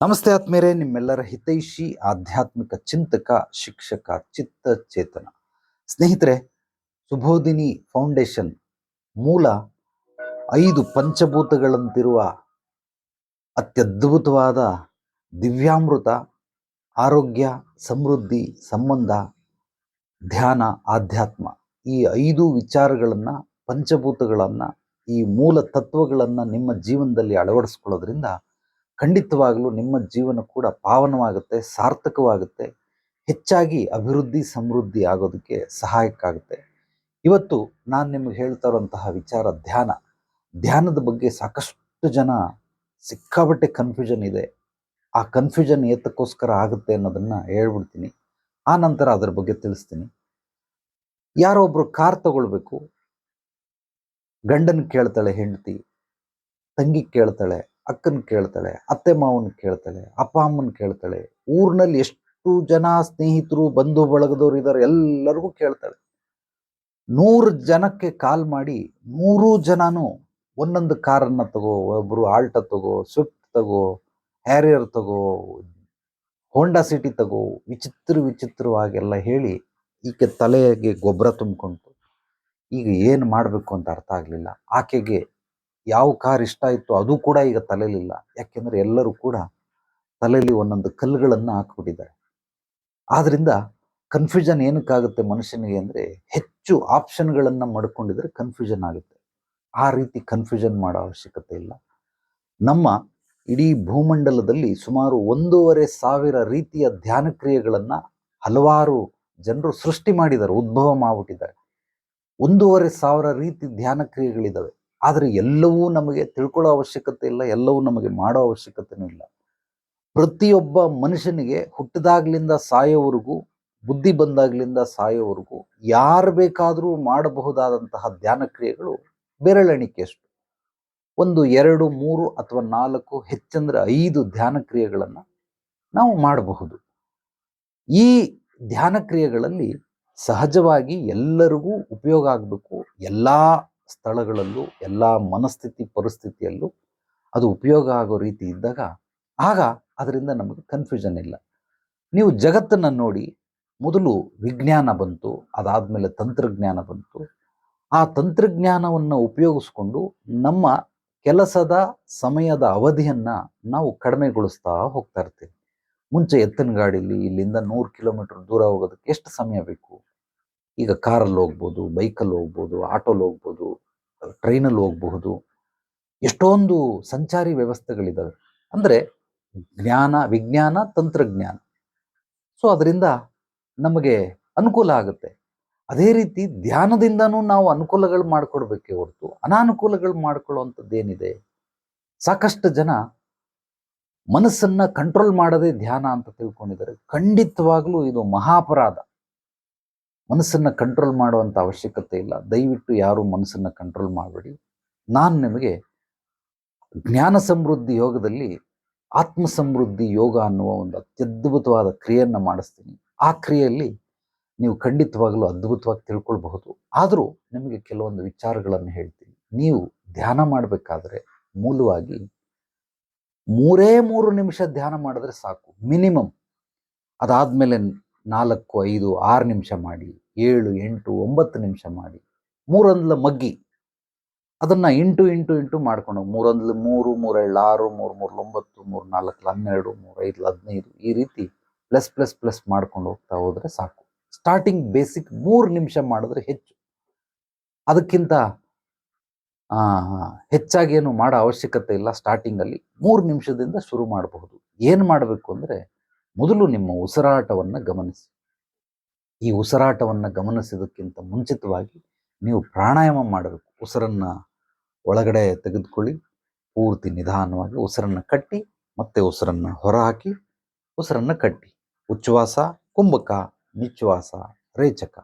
ನಮಸ್ತೆ ಆತ್ಮೇರೆ, ನಿಮ್ಮೆಲ್ಲರ ಹಿತೈಷಿ ಆಧ್ಯಾತ್ಮಿಕ ಚಿಂತಕ ಶಿಕ್ಷಕ ಚಿತ್ತ ಚೇತನ ಸ್ನೇಹಿತರೆ. ಸುಬೋಧಿನಿ ಫೌಂಡೇಶನ್ ಮೂಲ 5 ಪಂಚಭೂತಗಳಂತಿರುವ ಅತ್ಯದ್ಭುತವಾದ ದಿವ್ಯಾಮೃತ, ಆರೋಗ್ಯ, ಸಮೃದ್ಧಿ, ಸಂಬಂಧ, ಧ್ಯಾನ, ಆಧ್ಯಾತ್ಮ, ಈ 5 ವಿಚಾರಗಳನ್ನು, ಪಂಚಭೂತಗಳನ್ನು, ಈ ಮೂಲ ತತ್ವಗಳನ್ನು ನಿಮ್ಮ ಜೀವನದಲ್ಲಿ ಅಳವಡಿಸ್ಕೊಳ್ಳೋದ್ರಿಂದ ಖಂಡಿತವಾಗಲೂ ನಿಮ್ಮ ಜೀವನ ಕೂಡ ಪಾವನವಾಗುತ್ತೆ, ಸಾರ್ಥಕವಾಗುತ್ತೆ, ಹೆಚ್ಚಾಗಿ ಅಭಿವೃದ್ಧಿ ಸಮೃದ್ಧಿ ಆಗೋದಕ್ಕೆ ಸಹಾಯಕ ಆಗುತ್ತೆ. ಇವತ್ತು ನಾನು ನಿಮಗೆ ಹೇಳ್ತಾ ಇರುವಂತಹ ವಿಚಾರ ಧ್ಯಾನ. ಧ್ಯಾನದ ಬಗ್ಗೆ ಸಾಕಷ್ಟು ಜನ ಸಿಕ್ಕಾಬಟ್ಟೆ ಕನ್ಫ್ಯೂಷನ್ ಇದೆ. ಆ ಕನ್ಫ್ಯೂಷನ್ ಏತಕ್ಕೋಸ್ಕರ ಆಗುತ್ತೆ ಅನ್ನೋದನ್ನ ಹೇಳ್ಬಿಡ್ತೀನಿ. ಆ ನಂತರ ಅದರ ಬಗ್ಗೆ ತಿಳಿಸ್ತೀನಿ. ಯಾರೋ ಒಬ್ರು ಕಾರ್ ತಗೊಳ್ಬೇಕು, ಗಂಡನ್ ಕೇಳ್ತಾಳೆ ಹೆಂಡತಿ, ತಂಗಿ ಕೇಳ್ತಾಳೆ, ಅಕ್ಕನ ಕೇಳ್ತಾಳೆ, ಅತ್ತೆ ಮಾವನ ಕೇಳ್ತಾಳೆ, ಅಪ್ಪ ಅಮ್ಮನ ಕೇಳ್ತಾಳೆ, ಊರಿನಲ್ಲಿ ಎಷ್ಟು ಜನ ಸ್ನೇಹಿತರು ಬಂಧು ಬಳಗದವ್ರು ಇದ್ದಾರೆ ಎಲ್ಲರಿಗೂ ಕೇಳ್ತಾಳೆ. 100 ಜನಕ್ಕೆ ಕಾಲ್ ಮಾಡಿ 100 ಜನನು ಒಂದೊಂದು ಕಾರನ್ನ ತಗೋ, ಒಬ್ರು ಆಲ್ಟೋ ತಗೋ, ಸ್ವಿಫ್ಟ್ ತಗೋ, ಹ್ಯಾರಿಯರ್ ತಗೋ, ಹೋಂಡಾ ಸಿಟಿ ತಗೋ, ವಿಚಿತ್ರವಾಗೆಲ್ಲ ಹೇಳಿ ಈಕೆ ತಲೆಗೆ ಗೊಬ್ಬರ ತುಂಬಿಕೊಂಡು ಈಗ ಏನು ಮಾಡಬೇಕು ಅಂತ ಅರ್ಥ ಆಗಲಿಲ್ಲ. ಆಕೆಗೆ ಯಾವ ಕಾರ್ ಇಷ್ಟ ಇತ್ತು ಅದು ಕೂಡ ಈಗ ತಲೆಲಿಲ್ಲ. ಯಾಕೆಂದ್ರೆ ಎಲ್ಲರೂ ಕೂಡ ತಲೆಯಲ್ಲಿ ಒಂದೊಂದು ಕಲ್ಲುಗಳನ್ನು ಹಾಕ್ಬಿಟ್ಟಿದ್ದಾರೆ. ಆದ್ರಿಂದ ಕನ್ಫ್ಯೂಷನ್ ಏನಕ್ಕಾಗುತ್ತೆ ಮನುಷ್ಯನಿಗೆ ಅಂದ್ರೆ, ಹೆಚ್ಚು ಆಪ್ಷನ್ಗಳನ್ನ ಮಾಡ್ಕೊಂಡಿದ್ರೆ ಕನ್ಫ್ಯೂಷನ್ ಆಗುತ್ತೆ. ಆ ರೀತಿ ಕನ್ಫ್ಯೂಷನ್ ಮಾಡೋ ಅವಶ್ಯಕತೆ ಇಲ್ಲ. ನಮ್ಮ ಇಡೀ ಭೂಮಂಡಲದಲ್ಲಿ ಸುಮಾರು 1,500 ರೀತಿಯ ಧ್ಯಾನ ಕ್ರಿಯೆಗಳನ್ನ ಹಲವಾರು ಜನರು ಸೃಷ್ಟಿ ಮಾಡಿದ್ದಾರೆ, ಉದ್ಭವ ಮಾಡ್ಬಿಟ್ಟಿದ್ದಾರೆ. 1,500 ರೀತಿ ಧ್ಯಾನ ಕ್ರಿಯೆಗಳಿದ್ದಾವೆ. ಆದರೆ ಎಲ್ಲವೂ ನಮಗೆ ತಿಳ್ಕೊಳ್ಳೋ ಅವಶ್ಯಕತೆ ಇಲ್ಲ, ಎಲ್ಲವೂ ನಮಗೆ ಮಾಡೋ ಅವಶ್ಯಕತೆನೂ ಇಲ್ಲ. ಪ್ರತಿಯೊಬ್ಬ ಮನುಷ್ಯನಿಗೆ ಹುಟ್ಟಿದಾಗ್ಲಿಂದ ಸಾಯೋವರೆಗೂ, ಬುದ್ಧಿ ಬಂದಾಗ್ಲಿಂದ ಸಾಯೋವರೆಗೂ ಯಾರು ಬೇಕಾದರೂ ಮಾಡಬಹುದಾದಂತಹ ಧ್ಯಾನ ಕ್ರಿಯೆಗಳು ಬೆರಳೆಣಿಕೆಯಷ್ಟು. 1, 2, 3 ಅಥವಾ 4, ಹೆಚ್ಚಂದ್ರೆ 5 ಧ್ಯಾನ ಕ್ರಿಯೆಗಳನ್ನು ನಾವು ಮಾಡಬಹುದು. ಈ ಧ್ಯಾನ ಕ್ರಿಯೆಗಳಲ್ಲಿ ಸಹಜವಾಗಿ ಎಲ್ಲರಿಗೂ ಉಪಯೋಗ ಆಗಬೇಕು. ಎಲ್ಲ ಸ್ಥಳಗಳಲ್ಲೂ, ಎಲ್ಲ ಮನಸ್ಥಿತಿ ಪರಿಸ್ಥಿತಿಯಲ್ಲೂ ಅದು ಉಪಯೋಗ ಆಗೋ ರೀತಿ ಇದ್ದಾಗ ಆಗ ಅದರಿಂದ ನಮಗೆ ಕನ್ಫ್ಯೂಷನ್ ಇಲ್ಲ. ನೀವು ಜಗತ್ತನ್ನು ನೋಡಿ, ಮೊದಲು ವಿಜ್ಞಾನ ಬಂತು, ಅದಾದಮೇಲೆ ತಂತ್ರಜ್ಞಾನ ಬಂತು. ಆ ತಂತ್ರಜ್ಞಾನವನ್ನು ಉಪಯೋಗಿಸ್ಕೊಂಡು ನಮ್ಮ ಕೆಲಸದ ಸಮಯದ ಅವಧಿಯನ್ನು ನಾವು ಕಡಿಮೆಗೊಳಿಸ್ತಾ ಹೋಗ್ತಾ ಇರ್ತೀವಿ. ಮುಂಚೆ ಎತ್ತಿನ ಗಾಡೀಲಿ ಇಲ್ಲಿಂದ 100 ಕಿಲೋಮೀಟರ್ ದೂರ ಹೋಗೋದಕ್ಕೆ ಎಷ್ಟು ಸಮಯ ಬೇಕು? ಈಗ ಕಾರಲ್ಲಿ ಹೋಗ್ಬೋದು, ಬೈಕಲ್ಲಿ ಹೋಗ್ಬೋದು, ಆಟೋಲ್ಲಿ ಹೋಗ್ಬೋದು, ಟ್ರೈನಲ್ಲಿ ಹೋಗಬಹುದು. ಎಷ್ಟೊಂದು ಸಂಚಾರಿ ವ್ಯವಸ್ಥೆಗಳಿದ್ದಾವೆ. ಅಂದರೆ ವಿಜ್ಞಾನ, ತಂತ್ರಜ್ಞಾನ. ಸೊ ಅದರಿಂದ ನಮಗೆ ಅನುಕೂಲ ಆಗುತ್ತೆ. ಅದೇ ರೀತಿ ಧ್ಯಾನದಿಂದನೂ ನಾವು ಅನುಕೂಲಗಳು ಮಾಡಿಕೊಡ್ಬೇಕೇ ಹೊರತು ಅನಾನುಕೂಲಗಳು ಮಾಡ್ಕೊಳ್ಳುವಂಥದ್ದೇನಿದೆ? ಸಾಕಷ್ಟು ಜನ ಮನಸ್ಸನ್ನ ಕಂಟ್ರೋಲ್ ಮಾಡದೆ ಧ್ಯಾನ ಅಂತ ತಿಳ್ಕೊಂಡಿದ್ದಾರೆ. ಖಂಡಿತವಾಗ್ಲೂ ಇದು ಮಹಾಪರಾಧ. ಮನಸ್ಸನ್ನ ಕಂಟ್ರೋಲ್ ಮಾಡುವಂಥ ಅವಶ್ಯಕತೆ ಇಲ್ಲ. ದಯವಿಟ್ಟು ಯಾರು ಮನಸ್ಸನ್ನ ಕಂಟ್ರೋಲ್ ಮಾಡಬೇಡಿ. ನಾನು ನಿಮಗೆ ಜ್ಞಾನ ಸಮೃದ್ಧಿ ಯೋಗದಲ್ಲಿ ಆತ್ಮ ಸಮೃದ್ಧಿ ಯೋಗ ಅನ್ನುವ ಒಂದು ಅತ್ಯದ್ಭುತವಾದ ಕ್ರಿಯೆಯನ್ನು ಮಾಡಿಸ್ತೀನಿ. ಆ ಕ್ರಿಯೆಯಲ್ಲಿ ನೀವು ಖಂಡಿತವಾಗಲೂ ಅದ್ಭುತವಾಗಿ ತಿಳ್ಕೊಳ್ಬಹುದು. ಆದರೂ ನಿಮಗೆ ಕೆಲವೊಂದು ವಿಚಾರಗಳನ್ನು ಹೇಳ್ತೀನಿ. ನೀವು ಧ್ಯಾನ ಮಾಡಬೇಕಾದ್ರೆ ಮೂಲವಾಗಿ 3 ನಿಮಿಷ ಧ್ಯಾನ ಮಾಡಿದ್ರೆ ಸಾಕು, ಮಿನಿಮಮ್. ಅದಾದ್ಮೇಲೆ 4, 5, 6 ನಿಮಿಷ ಮಾಡಿ, 7, 8, 9 ನಿಮಿಷ ಮಾಡಿ, 3 ಮಗ್ಗಿ ಅದನ್ನ ಇಂಟು ಮಾಡ್ಕೊಂಡು 3 3, 3 6, 3 3 9, 3 4 12, 3 5 15 ಈ ರೀತಿ ಪ್ಲಸ್ ಮಾಡ್ಕೊಂಡು ಹೋಗ್ತಾ ಹೋದ್ರೆ ಸಾಕು. ಸ್ಟಾರ್ಟಿಂಗ್ ಬೇಸಿಕ್ 3 ನಿಮಿಷ ಮಾಡಿದ್ರೆ ಹೆಚ್ಚು. ಅದಕ್ಕಿಂತ ಹೆಚ್ಚಾಗಿ ಏನು ಮಾಡೋ ಅವಶ್ಯಕತೆ ಇಲ್ಲ. ಸ್ಟಾರ್ಟಿಂಗಲ್ಲಿ 3 ನಿಮಿಷದಿಂದ ಶುರು ಮಾಡಬಹುದು. ಏನು ಮಾಡಬೇಕು ಅಂದರೆ, ಮೊದಲು ನಿಮ್ಮ ಉಸಿರಾಟವನ್ನು ಗಮನಿಸಿ. ಈ ಉಸಿರಾಟವನ್ನು ಗಮನಿಸೋದಕ್ಕಿಂತ ಮುಂಚಿತವಾಗಿ ನೀವು ಪ್ರಾಣಾಯಾಮ ಮಾಡಬೇಕು. ಉಸಿರನ್ನು ಒಳಗಡೆ ತೆಗೆದುಕೊಳ್ಳಿ, ಪೂರ್ತಿ ನಿಧಾನವಾಗಿ ಉಸಿರನ್ನು ಕಟ್ಟಿ, ಮತ್ತೆ ಉಸಿರನ್ನು ಹೊರಹಾಕಿ, ಉಸಿರನ್ನು ಕಟ್ಟಿ. ಉಚ್ಛ್ವಾಸ ಕುಂಭಕ, ನಿಶ್ವಾಸ ರೇಚಕ.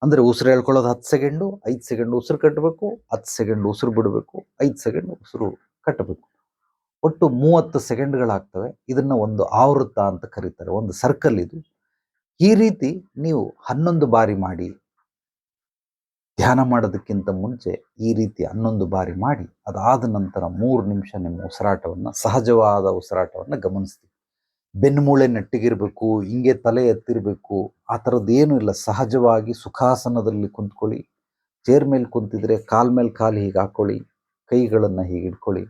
ಅಂದರೆ ಉಸಿರು ಹೇಳ್ಕೊಳ್ಳೋದು 10 ಸೆಕೆಂಡು, 5 ಸೆಕೆಂಡ್ ಉಸಿರು ಕಟ್ಟಬೇಕು, 10 ಸೆಕೆಂಡ್ ಉಸಿರು ಬಿಡಬೇಕು, 5 ಸೆಕೆಂಡ್ ಉಸಿರು ಕಟ್ಟಬೇಕು. ಒಟ್ಟು 30 ಸೆಕೆಂಡ್ಗಳಾಗ್ತವೆ. ಇದನ್ನ ಒಂದು ಆವೃತ್ತ ಅಂತ ಕರೀತಾರೆ, ಒಂದು ಸರ್ಕಲ್ ಇದು. ಈ ರೀತಿ ನೀವು 11 ಬಾರಿ ಮಾಡಿ. ಧ್ಯಾನ ಮಾಡೋದಕ್ಕಿಂತ ಮುಂಚೆ ಈ ರೀತಿ 11 ಬಾರಿ ಮಾಡಿ ಅದಾದ ನಂತರ 3 ನಿಮಿಷ ನಿಮ್ಮ ಉಸಿರಾಟವನ್ನು, ಸಹಜವಾದ ಉಸಿರಾಟವನ್ನು ಗಮನಿಸ್ತೀವಿ. ಬೆನ್ನುಮೂಳೆ ನೆಟ್ಟಿಗಿರಬೇಕು, ಹಿಂಗೆ ತಲೆ ಎತ್ತಿರಬೇಕು, ಆ ಥರದ್ದೇನೂ ಇಲ್ಲ. ಸಹಜವಾಗಿ ಸುಖಾಸನದಲ್ಲಿ ಕುಂತ್ಕೊಳ್ಳಿ. ಚೇರ್ ಮೇಲೆ ಕುಂತಿದ್ರೆ ಕಾಲ ಮೇಲೆ ಕಾಲು ಹೀಗೆ ಹಾಕ್ಕೊಳ್ಳಿ, ಕೈಗಳನ್ನು ಹೀಗೆ ಇಟ್ಕೊಳ್ಳಿ.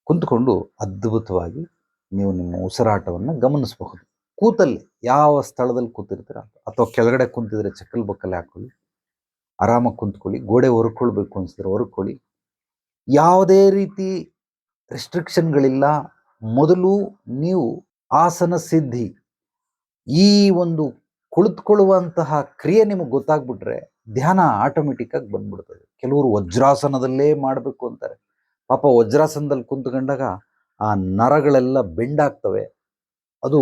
ಕುಂತ್ಕೊಂಡು ಅದ್ಭುತವಾಗಿ ನೀವು ನಿಮ್ಮ ಉಸಿರಾಟವನ್ನು ಗಮನಿಸಬಹುದು. ಕೂತಲ್ಲಿ ಯಾವ ಸ್ಥಳದಲ್ಲಿ ಕೂತಿರ್ತೀರ ಅಥವಾ ಕೆಳಗಡೆ ಕುಂತಿದ್ರೆ ಚಕ್ಕಲ್ ಬಕ್ಕಲ್ಲಿ ಹಾಕ್ಕೊಳ್ಳಿ, ಆರಾಮಾಗಿ ಕುಂತ್ಕೊಳ್ಳಿ. ಗೋಡೆ ಹೊರ್ಕೊಳ್ಬೇಕು ಅನಿಸಿದ್ರೆ ಹೊರ್ಕೊಳ್ಳಿ. ಯಾವುದೇ ರೀತಿ ರೆಸ್ಟ್ರಿಕ್ಷನ್ಗಳಿಲ್ಲ. ಮೊದಲು ನೀವು ಆಸನ ಸಿದ್ಧಿ, ಈ ಒಂದು ಕುಳಿತುಕೊಳ್ಳುವಂತಹ ಕ್ರಿಯೆ ನಿಮಗೆ ಗೊತ್ತಾಗ್ಬಿಟ್ರೆ ಧ್ಯಾನ ಆಟೋಮೆಟಿಕ್ ಆಗಿ ಬಂದ್ಬಿಡ್ತದೆ. ಕೆಲವರು ವಜ್ರಾಸನದಲ್ಲೇ ಮಾಡಬೇಕು ಅಂತಾರೆ. ಪಾಪ ವಜ್ರಾಸನದಲ್ಲಿ ಕುಂತ್ಕೊಂಡಾಗ ಆ ನರಗಳೆಲ್ಲ ಬೆಂಡಾಗ್ತವೆ. ಅದು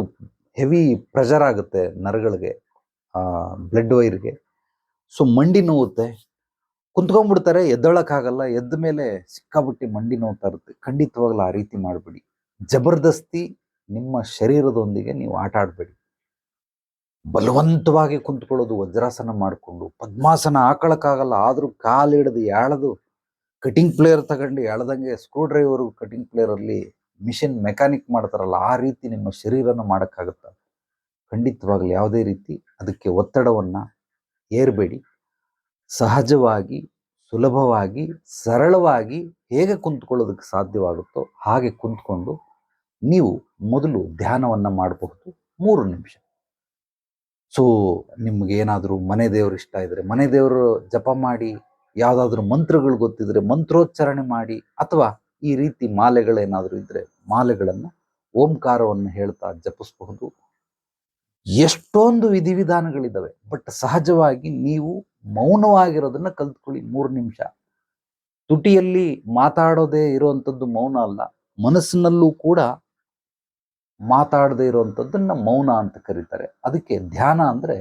ಹೆವಿ ಪ್ರೆಷರ್ ಆಗುತ್ತೆ ನರಗಳಿಗೆ, ಬ್ಲಡ್ ವೈರ್ಗೆ. ಸೊ ಮಂಡಿ ನೋವುತ್ತೆ, ಕುಂತ್ಕೊಂಡ್ಬಿಡ್ತಾರೆ, ಎದ್ದೊಳಕ್ಕಾಗಲ್ಲ. ಎದ್ದ ಮೇಲೆ ಸಿಕ್ಕಾಬಿಟ್ಟು ಮಂಡಿ ನೋವ್ತಾ ಇರುತ್ತೆ. ಖಂಡಿತವಾಗ್ಲೂ ಆ ರೀತಿ ಮಾಡಬೇಡಿ. ಜಬರ್ದಸ್ತಿ ನಿಮ್ಮ ಶರೀರದೊಂದಿಗೆ ನೀವು ಆಟ ಆಡಬೇಡಿ. ಬಲವಂತವಾಗಿ ಕುಂತ್ಕೊಳ್ಳೋದು, ವಜ್ರಾಸನ ಮಾಡಿಕೊಂಡು ಪದ್ಮಾಸನ ಹಾಕೊಳಕ್ಕಾಗಲ್ಲ, ಆದರೂ ಕಾಲು ಹಿಡಿದು ಎಳೆದು ಕಟಿಂಗ್ ಪ್ಲೇಯರ್ ತಗೊಂಡು ಎಳ್ದಂಗೆ ಸ್ಕ್ರೂ ಡ್ರೈವರು ಕಟಿಂಗ್ ಪ್ಲೇಯರಲ್ಲಿ ಮಿಷಿನ್ ಮೆಕ್ಯಾನಿಕ್ ಮಾಡ್ತಾರಲ್ಲ, ಆ ರೀತಿ ನಿಮ್ಮ ಶರೀರನ ಮಾಡೋಕ್ಕಾಗುತ್ತ? ಖಂಡಿತವಾಗ್ಲೂ ಯಾವುದೇ ರೀತಿ ಅದಕ್ಕೆ ಒತ್ತಡವನ್ನು ಏರಬೇಡಿ. ಸಹಜವಾಗಿ, ಸುಲಭವಾಗಿ, ಸರಳವಾಗಿ ಹೇಗೆ ಕುಂತ್ಕೊಳ್ಳೋದಕ್ಕೆ ಸಾಧ್ಯವಾಗುತ್ತೋ ಹಾಗೆ ಕುಂತ್ಕೊಂಡು ನೀವು ಮೊದಲು ಧ್ಯಾನವನ್ನು ಮಾಡಬಹುದು 3 ನಿಮಿಷ. ಸೊ ನಿಮ್ಗೇನಾದರೂ ಮನೆ ದೇವರು ಇಷ್ಟ ಇದ್ದರೆ ಮನೆ ದೇವರು ಜಪ ಮಾಡಿ, ಯಾವುದಾದ್ರೂ ಮಂತ್ರಗಳು ಗೊತ್ತಿದ್ರೆ ಮಂತ್ರೋಚ್ಚಾರಣೆ ಮಾಡಿ, ಅಥವಾ ಈ ರೀತಿ ಮಾಲೆಗಳೇನಾದರೂ ಇದ್ದರೆ ಮಾಲೆಗಳನ್ನು, ಓಂಕಾರವನ್ನು ಹೇಳ್ತಾ ಜಪಿಸಬಹುದು. ಎಷ್ಟೊಂದು ವಿಧಿವಿಧಾನಗಳಿದ್ದಾವೆ. ಬಟ್ ಸಹಜವಾಗಿ ನೀವು ಮೌನವಾಗಿರೋದನ್ನ ಕಲ್ತ್ಕೊಳ್ಳಿ. 3 ನಿಮಿಷ ತುಟಿಯಲ್ಲಿ ಮಾತಾಡೋದೇ ಇರುವಂಥದ್ದು ಮೌನ ಅಲ್ಲ, ಮನಸ್ಸಿನಲ್ಲೂ ಕೂಡ ಮಾತಾಡದೇ ಇರುವಂಥದ್ದನ್ನ ಮೌನ ಅಂತ ಕರೀತಾರೆ. ಅದಕ್ಕೆ ಧ್ಯಾನ ಅಂದರೆ,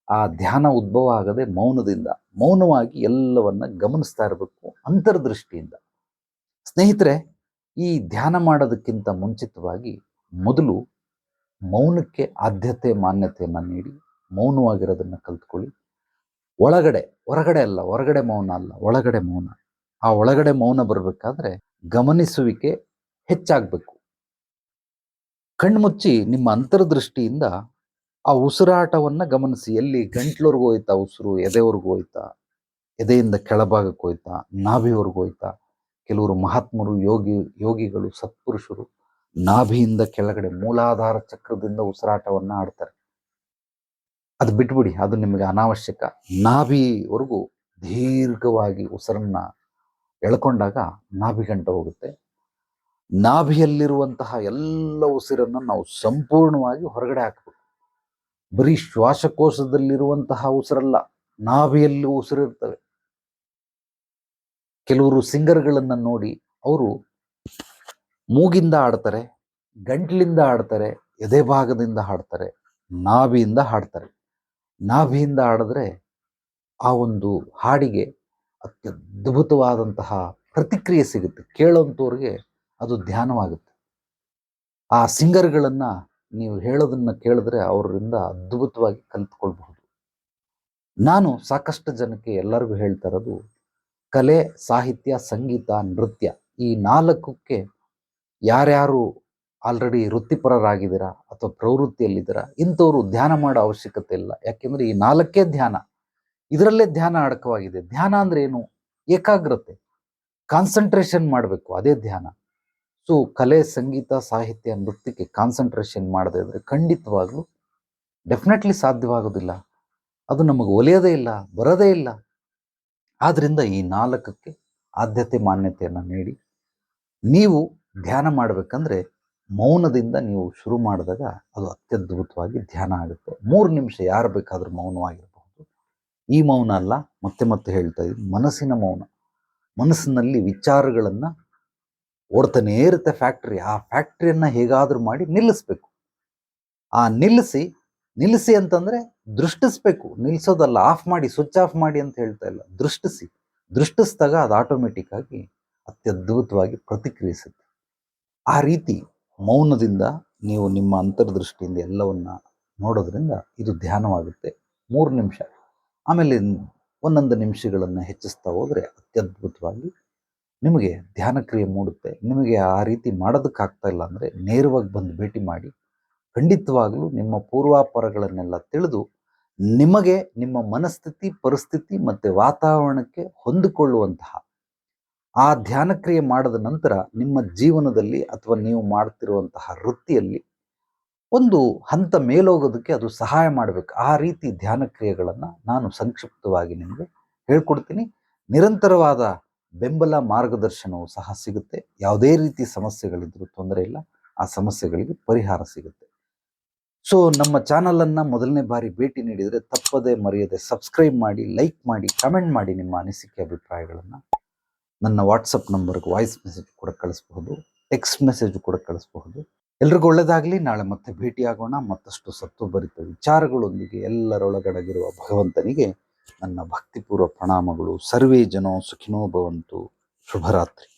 ಆ ಧ್ಯಾನ ಉದ್ಭವ ಆಗದೆ ಮೌನದಿಂದ, ಮೌನವಾಗಿ ಎಲ್ಲವನ್ನ ಗಮನಿಸ್ತಾ ಇರಬೇಕು ಅಂತರ್ದೃಷ್ಟಿಯಿಂದ. ಸ್ನೇಹಿತರೆ, ಈ ಧ್ಯಾನ ಮಾಡೋದಕ್ಕಿಂತ ಮುಂಚಿತವಾಗಿ ಮೊದಲು ಮೌನಕ್ಕೆ ಆದ್ಯತೆ ಮಾನ್ಯತೆಯನ್ನು ನೀಡಿ ಮೌನವಾಗಿರೋದನ್ನು ಕಲ್ತ್ಕೊಳ್ಳಿ. ಒಳಗಡೆ, ಹೊರಗಡೆ ಅಲ್ಲ, ಹೊರಗಡೆ ಮೌನ ಅಲ್ಲ, ಒಳಗಡೆ ಮೌನ. ಆ ಒಳಗಡೆ ಮೌನ ಬರಬೇಕಾದ್ರೆ ಗಮನಿಸುವಿಕೆ ಹೆಚ್ಚಾಗಬೇಕು. ಕಣ್ಮುಚ್ಚಿ ನಿಮ್ಮ ಅಂತರ್ದೃಷ್ಟಿಯಿಂದ ಆ ಉಸಿರಾಟವನ್ನು ಗಮನಿಸಿ. ಎಲ್ಲಿ ಗಂಟ್ಲವರೆಗೂ ಹೋಯ್ತಾ ಉಸಿರು, ಎದೆವರೆಗೂ ಹೋಯ್ತಾ, ಎದೆಯಿಂದ ಕೆಳಭಾಗಕ್ಕೆ ಹೋಯ್ತಾ, ನಾಭಿವರೆಗೂ ಹೋಯ್ತಾ. ಕೆಲವರು ಮಹಾತ್ಮರು, ಯೋಗಿಗಳು, ಸತ್ಪುರುಷರು ನಾಭಿಯಿಂದ ಕೆಳಗಡೆ ಮೂಲಾಧಾರ ಚಕ್ರದಿಂದ ಉಸಿರಾಟವನ್ನು ಆಡ್ತಾರೆ. ಅದು ಬಿಟ್ಬಿಡಿ, ಅದು ನಿಮಗೆ ಅನಾವಶ್ಯಕ. ನಾಭಿವರೆಗೂ ದೀರ್ಘವಾಗಿ ಉಸಿರನ್ನ ಎಳ್ಕೊಂಡಾಗ ನಾಭಿ ಗಂಟ ಹೋಗುತ್ತೆ. ನಾಭಿಯಲ್ಲಿರುವಂತಹ ಎಲ್ಲ ಉಸಿರನ್ನು ನಾವು ಸಂಪೂರ್ಣವಾಗಿ ಹೊರಗಡೆ ಹಾಕಬೇಕು. ಬರೀ ಶ್ವಾಸಕೋಶದಲ್ಲಿರುವಂತಹ ಉಸಿರಲ್ಲ, ನಾಭಿಯಲ್ಲಿ ಉಸಿರಿರ್ತವೆ. ಕೆಲವರು ಸಿಂಗರ್ಗಳನ್ನು ನೋಡಿ, ಅವರು ಮೂಗಿಂದ ಹಾಡ್ತಾರೆ, ಗಂಟ್ಲಿಂದ ಹಾಡ್ತಾರೆ, ಎದೆ ಭಾಗದಿಂದ ಹಾಡ್ತಾರೆ, ನಾಭಿಯಿಂದ ಹಾಡ್ತಾರೆ. ನಾಭಿಯಿಂದ ಹಾಡಿದ್ರೆ ಆ ಒಂದು ಹಾಡಿಗೆ ಅತ್ಯದ್ಭುತವಾದಂತಹ ಪ್ರತಿಕ್ರಿಯೆ ಸಿಗುತ್ತೆ. ಕೇಳೋಂಥವ್ರಿಗೆ ಅದು ಧ್ಯಾನವಾಗುತ್ತೆ. ಆ ಸಿಂಗರ್ಗಳನ್ನು ನೀವು ಹೇಳೋದನ್ನ ಕೇಳಿದ್ರೆ ಅವರಿಂದ ಅದ್ಭುತವಾಗಿ ಕಲಿತ್ಕೊಳ್ಬಹುದು. ನಾನು ಸಾಕಷ್ಟು ಜನಕ್ಕೆ ಎಲ್ಲರಿಗೂ ಹೇಳ್ತಾ ಇರೋದು, ಕಲೆ, ಸಾಹಿತ್ಯ, ಸಂಗೀತ, ನೃತ್ಯ, ಈ 4ಕ್ಕೆ ಯಾರ್ಯಾರು ಆಲ್ರೆಡಿ ವೃತ್ತಿಪರರಾಗಿದ್ದೀರಾ ಅಥವಾ ಪ್ರವೃತ್ತಿಯಲ್ಲಿದ್ದೀರಾ, ಇಂಥವ್ರು ಧ್ಯಾನ ಮಾಡೋ ಅವಶ್ಯಕತೆ ಇಲ್ಲ. ಯಾಕೆಂದರೆ ಈ 4ಕ್ಕೇ ಧ್ಯಾನ, ಇದರಲ್ಲೇ ಧ್ಯಾನ ಅಡಕವಾಗಿದೆ. ಧ್ಯಾನ ಅಂದ್ರೆ ಏನು? ಏಕಾಗ್ರತೆ, ಕಾನ್ಸಂಟ್ರೇಷನ್ ಮಾಡಬೇಕು, ಅದೇ ಧ್ಯಾನ. ಸೊ ಕಲೆ, ಸಂಗೀತ, ಸಾಹಿತ್ಯ, ನೃತ್ಯಕ್ಕೆ ಕಾನ್ಸಂಟ್ರೇಷನ್ ಮಾಡದೇ ಇದ್ರೆ ಖಂಡಿತವಾಗ್ಲೂ ಡೆಫಿನೆಟ್ಲಿ ಸಾಧ್ಯವಾಗೋದಿಲ್ಲ. ಅದು ನಮಗೆ ಒಲಿಯೋದೇ ಇಲ್ಲ, ಬರೋದೇ ಇಲ್ಲ. ಆದ್ರಿಂದ ಈ 4ಕ್ಕೆ ಆದ್ಯತೆ ಮಾನ್ಯತೆಯನ್ನು ನೀಡಿ ನೀವು ಧ್ಯಾನ ಮಾಡಬೇಕಂದ್ರೆ ಮೌನದಿಂದ ನೀವು ಶುರು ಮಾಡಿದಾಗ ಅದು ಅತ್ಯದ್ಭುತವಾಗಿ ಧ್ಯಾನ ಆಗುತ್ತೆ. 3 ನಿಮಿಷ ಯಾರು ಬೇಕಾದರೂ ಮೌನವಾಗಿರಬಹುದು. ಈ ಮೌನ ಅಲ್ಲ, ಮತ್ತೆ ಮತ್ತೆ ಹೇಳ್ತಾ ಇದ್ದೀನಿ, ಮನಸ್ಸಿನ ಮೌನ. ಮನಸ್ಸಿನಲ್ಲಿ ವಿಚಾರಗಳನ್ನು ಓಡ್ತಾನೇ ಇರುತ್ತೆ ಫ್ಯಾಕ್ಟ್ರಿ. ಆ ಫ್ಯಾಕ್ಟ್ರಿಯನ್ನು ಹೇಗಾದರೂ ಮಾಡಿ ನಿಲ್ಲಿಸ್ಬೇಕು. ಆ ನಿಲ್ಲಿಸಿ ಅಂತಂದ್ರೆ ದೃಷ್ಟಿಸ್ಬೇಕು, ನಿಲ್ಲಿಸೋದಲ್ಲ. ಆಫ್ ಮಾಡಿ, ಸ್ವಿಚ್ ಆಫ್ ಮಾಡಿ ಅಂತ ಹೇಳ್ತಾ ಇಲ್ಲ, ದೃಷ್ಟಿಸಿದಾಗ ಅದು ಆಟೋಮೆಟಿಕ್ ಆಗಿ ಅತ್ಯದ್ಭುತವಾಗಿ ಪ್ರತಿಕ್ರಿಯಿಸುತ್ತೆ. ಆ ರೀತಿ ಮೌನದಿಂದ ನೀವು ನಿಮ್ಮ ಅಂತರ್ದೃಷ್ಟಿಯಿಂದ ಎಲ್ಲವನ್ನ ನೋಡೋದ್ರಿಂದ ಇದು ಧ್ಯಾನವಾಗುತ್ತೆ. 3 ನಿಮಿಷ. ಆಮೇಲೆ ಒಂದೊಂದು ನಿಮಿಷಗಳನ್ನು ಹೆಚ್ಚಿಸ್ತಾ ಹೋದರೆ ಅತ್ಯದ್ಭುತವಾಗಿ ನಿಮಗೆ ಧ್ಯಾನ ಕ್ರಿಯೆ ಮೂಡುತ್ತೆ. ನಿಮಗೆ ಆ ರೀತಿ ಮಾಡೋದಕ್ಕಾಗ್ತಾ ಇಲ್ಲ ಅಂದರೆ ನೇರವಾಗಿ ಬಂದು ಭೇಟಿ ಮಾಡಿ. ಖಂಡಿತವಾಗಲೂ ನಿಮ್ಮ ಪೂರ್ವಾಪರಗಳನ್ನೆಲ್ಲ ತಿಳಿದು ನಿಮಗೆ ನಿಮ್ಮ ಮನಸ್ಥಿತಿ, ಪರಿಸ್ಥಿತಿ ಮತ್ತು ವಾತಾವರಣಕ್ಕೆ ಹೊಂದಿಕೊಳ್ಳುವಂತಹ ಆ ಧ್ಯಾನ ಕ್ರಿಯೆ ಮಾಡಿದ ನಂತರ ನಿಮ್ಮ ಜೀವನದಲ್ಲಿ ಅಥವಾ ನೀವು ಮಾಡ್ತಿರುವಂತಹ ವೃತ್ತಿಯಲ್ಲಿ ಒಂದು ಹಂತ ಮೇಲೋಗೋದಕ್ಕೆ ಅದು ಸಹಾಯ ಮಾಡಬೇಕು. ಆ ರೀತಿ ಧ್ಯಾನ ಕ್ರಿಯೆಗಳನ್ನು ನಾನು ಸಂಕ್ಷಿಪ್ತವಾಗಿ ನಿಮಗೆ ಹೇಳ್ಕೊಡ್ತೀನಿ. ನಿರಂತರವಾದ ಬೆಂಬಲ, ಮಾರ್ಗದರ್ಶನವು ಸಹ ಸಿಗುತ್ತೆ. ಯಾವುದೇ ರೀತಿ ಸಮಸ್ಯೆಗಳಿದ್ರೂ ತೊಂದರೆ ಇಲ್ಲ, ಆ ಸಮಸ್ಯೆಗಳಿಗೆ ಪರಿಹಾರ ಸಿಗುತ್ತೆ. ಸೊ ನಮ್ಮ ಚಾನಲನ್ನು ಮೊದಲನೇ ಬಾರಿ ಭೇಟಿ ನೀಡಿದರೆ ತಪ್ಪದೆ ಮರೆಯದೆ ಸಬ್ಸ್ಕ್ರೈಬ್ ಮಾಡಿ, ಲೈಕ್ ಮಾಡಿ, ಕಮೆಂಟ್ ಮಾಡಿ ನಿಮ್ಮ ಅನಿಸಿಕೆ ಅಭಿಪ್ರಾಯಗಳನ್ನು. ನನ್ನ ವಾಟ್ಸಪ್ ನಂಬರ್ಗೆ ವಾಯ್ಸ್ ಮೆಸೇಜ್ ಕೂಡ ಕಳಿಸ್ಬಹುದು, ಟೆಕ್ಸ್ಟ್ ಮೆಸೇಜ್ ಕೂಡ ಕಳಿಸ್ಬಹುದು. ಎಲ್ರಿಗೂ ಒಳ್ಳೆಯದಾಗಲಿ. ನಾಳೆ ಮತ್ತೆ ಭೇಟಿಯಾಗೋಣ ಮತ್ತಷ್ಟು ಸತ್ವಭರಿತ ವಿಚಾರಗಳೊಂದಿಗೆ. ಎಲ್ಲರೊಳಗಡಗಿರುವ ಭಗವಂತನಿಗೆ ನನ್ನ ಭಕ್ತಿಪೂರ್ವ ಪ್ರಣಾಮಗಳು. ಸರ್ವೇ ಜನೋ ಸುಖಿನೋ ಭವಂತು. ಶುಭರಾತ್ರಿ.